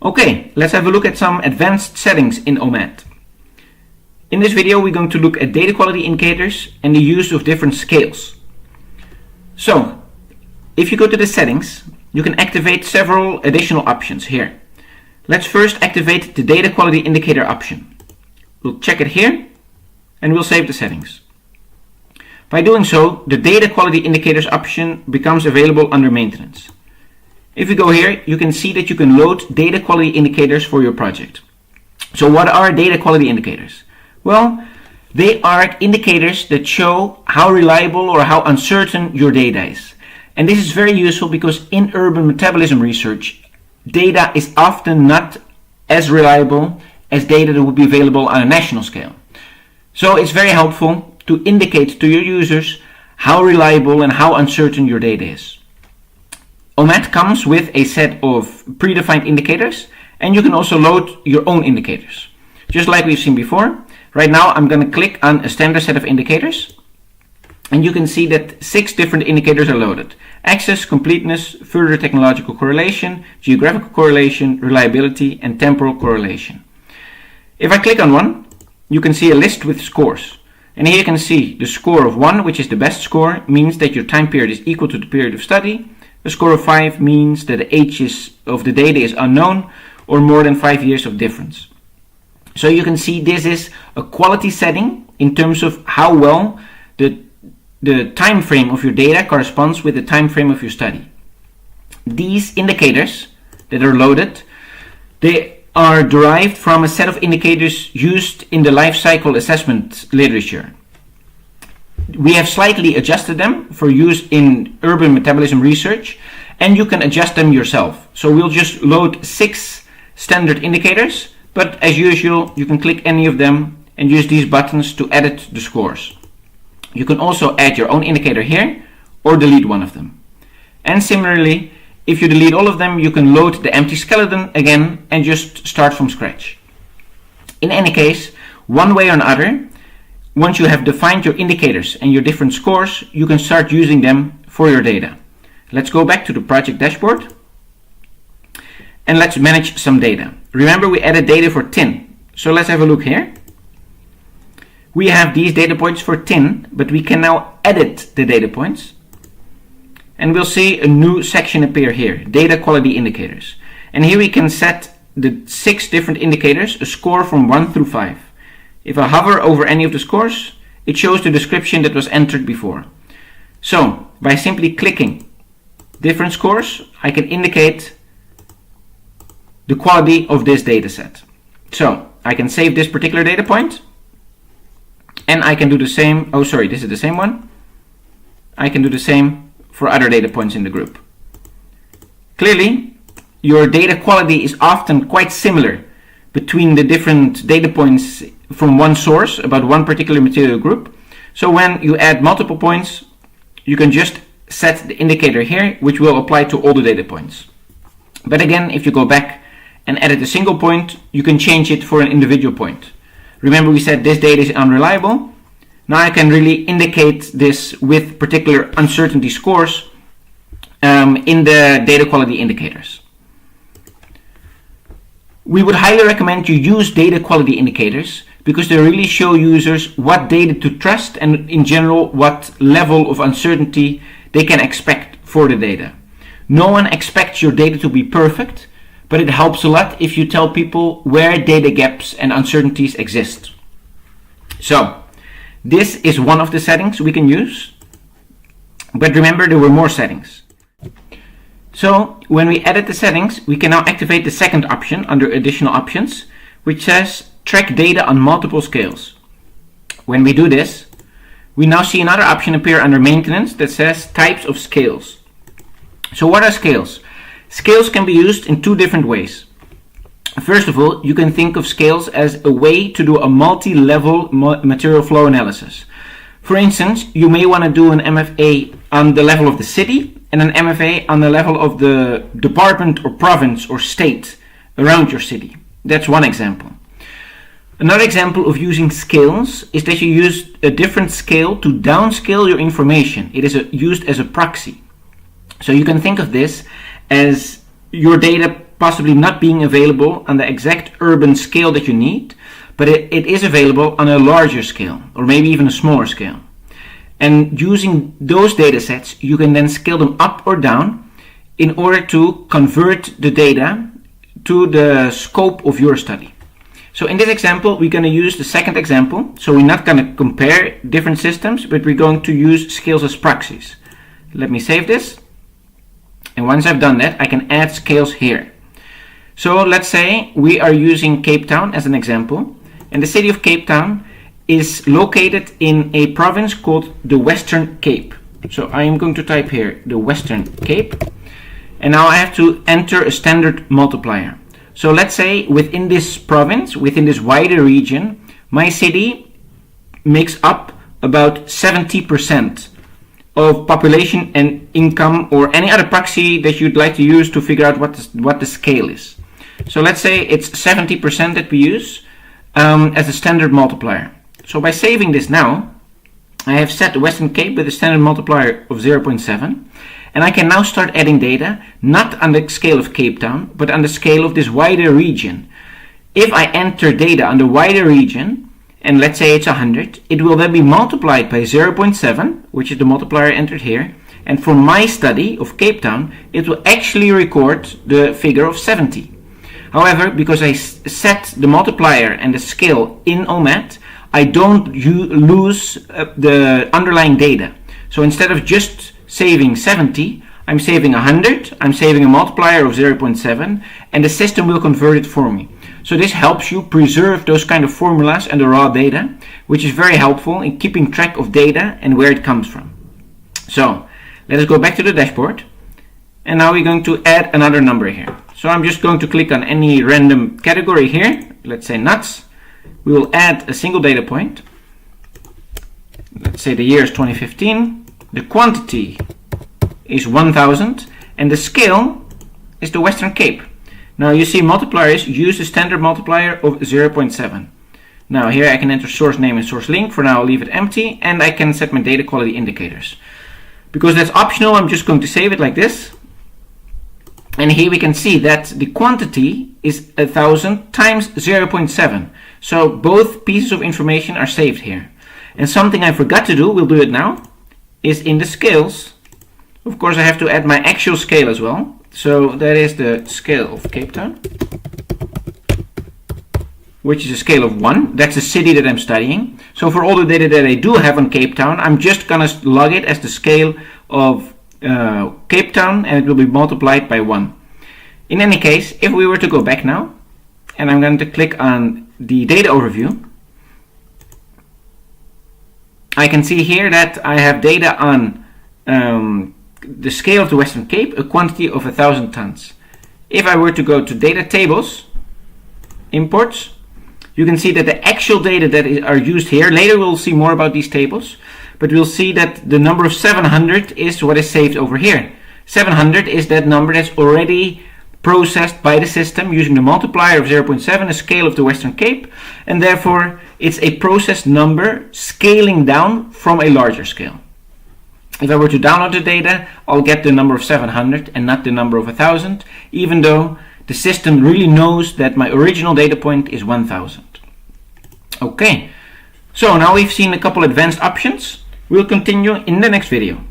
Okay, let's have a look at some advanced settings in OMAT. In this video we're going to look at data quality indicators and the use of different scales. So, if you go to the settings, you can activate several additional options here. Let's first activate the data quality indicator option. We'll check it here and we'll save the settings. By doing so, the data quality indicators option becomes available under maintenance. If you go here, you can see that you can load data quality indicators for your project. So what are data quality indicators? Well, they are indicators that show how reliable or how uncertain your data is. And this is very useful because in urban metabolism research, data is often not as reliable as data that would be available on a national scale. So it's very helpful to indicate to your users how reliable and how uncertain your data is. OMAT comes with a set of predefined indicators, and you can also load your own indicators. Just like we've seen before, right now I'm going to click on a standard set of indicators, and you can see that 6 different indicators are loaded. Access, completeness, further technological correlation, geographical correlation, reliability, and temporal correlation. If I click on one, you can see a list with scores. And here you can see the score of 1, which is the best score, means that your time period is equal to the period of study. A score of 5 means that the age of the data is unknown or more than 5 years of difference. So you can see this is a quality setting in terms of how well the time frame of your data corresponds with the time frame of your study. These indicators that are loaded, they are derived from a set of indicators used in the life cycle assessment literature. We have slightly adjusted them for use in urban metabolism research, and you can adjust them yourself. So we'll just load 6 standard indicators, but as usual, you can click any of them and use these buttons to edit the scores. You can also add your own indicator here or delete one of them. And similarly, if you delete all of them, you can load the empty skeleton again and just start from scratch. In any case, one way or another, once you have defined your indicators and your different scores, you can start using them for your data. Let's go back to the project dashboard and let's manage some data. Remember, we added data for tin. So let's have a look here. We have these data points for tin, but we can now edit the data points. And we'll see a new section appear here, data quality indicators. And here we can set the 6 different indicators, a score from 1 through 5. If I hover over any of the scores, it shows the description that was entered before. So, by simply clicking different scores, I can indicate the quality of this data set. So, I can save this particular data point, and I can do the same, this is the same one. I can do the same for other data points in the group. Clearly, your data quality is often quite similar between the different data points from one source about one particular material group. So when you add multiple points, you can just set the indicator here, which will apply to all the data points. But again, if you go back and edit a single point, you can change it for an individual point. Remember, we said this data is unreliable. Now I can really indicate this with particular uncertainty scores in the data quality indicators. We would highly recommend you use data quality indicators because they really show users what data to trust and in general what level of uncertainty they can expect for the data. No one expects your data to be perfect, but it helps a lot if you tell people where data gaps and uncertainties exist. So, this is one of the settings we can use, but remember there were more settings. So, when we edit the settings, we can now activate the second option under additional options, which says track data on multiple scales. When we do this, we now see another option appear under maintenance that says types of scales. So what are scales? Scales can be used in 2 different ways. First of all, you can think of scales as a way to do a multi-level material flow analysis. For instance, you may want to do an MFA on the level of the city and an MFA on the level of the department or province or state around your city. That's one example. Another example of using scales is that you use a different scale to downscale your information. It is used as a proxy. So you can think of this as your data possibly not being available on the exact urban scale that you need, but it is available on a larger scale, or maybe even a smaller scale. And using those data sets, you can then scale them up or down in order to convert the data to the scope of your study. So in this example, we're going to use the second example. So we're not going to compare different systems, but we're going to use scales as proxies. Let me save this. And once I've done that, I can add scales here. So let's say we are using Cape Town as an example. And the city of Cape Town is located in a province called the Western Cape. So I am going to type here the Western Cape. And now I have to enter a standard multiplier. So let's say within this province, within this wider region, my city makes up about 70% of population and income, or any other proxy that you'd like to use to figure out what the scale is. So let's say it's 70% that we use as a standard multiplier. So by saving this now, I have set the Western Cape with a standard multiplier of 0.7, and I can now start adding data, not on the scale of Cape Town, but on the scale of this wider region. If I enter data on the wider region, and let's say it's 100, it will then be multiplied by 0.7, which is the multiplier entered here, and for my study of Cape Town, it will actually record the figure of 70. However, because I set the multiplier and the scale in OMAT, I don't lose the underlying data. So instead of just saving 70, I'm saving 100, I'm saving a multiplier of 0.7, and the system will convert it for me. So this helps you preserve those kind of formulas and the raw data, which is very helpful in keeping track of data and where it comes from. So let us go back to the dashboard, and now we're going to add another number here. So I'm just going to click on any random category here, let's say nuts. We will add a single data point. Let's say the year is 2015. The quantity is 1000, and the scale is the Western Cape. Now you see multipliers use the standard multiplier of 0.7. Now here I can enter source name and source link. For now I'll leave it empty, and I can set my data quality indicators. Because that's optional, I'm just going to save it like this. And here we can see that the quantity is 1000 times 0.7. So both pieces of information are saved here. And something I forgot to do, we'll do it now, is in the scales. Of course I have to add my actual scale as well. So that is the scale of Cape Town, which is a scale of 1. That's the city that I'm studying. So for all the data that I do have on Cape Town, I'm just going to log it as the scale of Cape Town, and it will be multiplied by 1. In any case, if we were to go back now, and I'm going to click on the data overview, I can see here that I have data on the scale of the Western Cape, a quantity of 1000 tons. If I were to go to data tables, imports, you can see that the actual data that are used here, later we'll see more about these tables, but we'll see that the number of 700 is what is saved over here. 700 is that number that's already processed by the system using the multiplier of 0.7, a scale of the Western Cape, and therefore it's a processed number scaling down from a larger scale. If I were to download the data, I'll get the number of 700 and not the number of 1000, even though the system really knows that my original data point is 1000. Okay, so now we've seen a couple advanced options. We'll continue in the next video.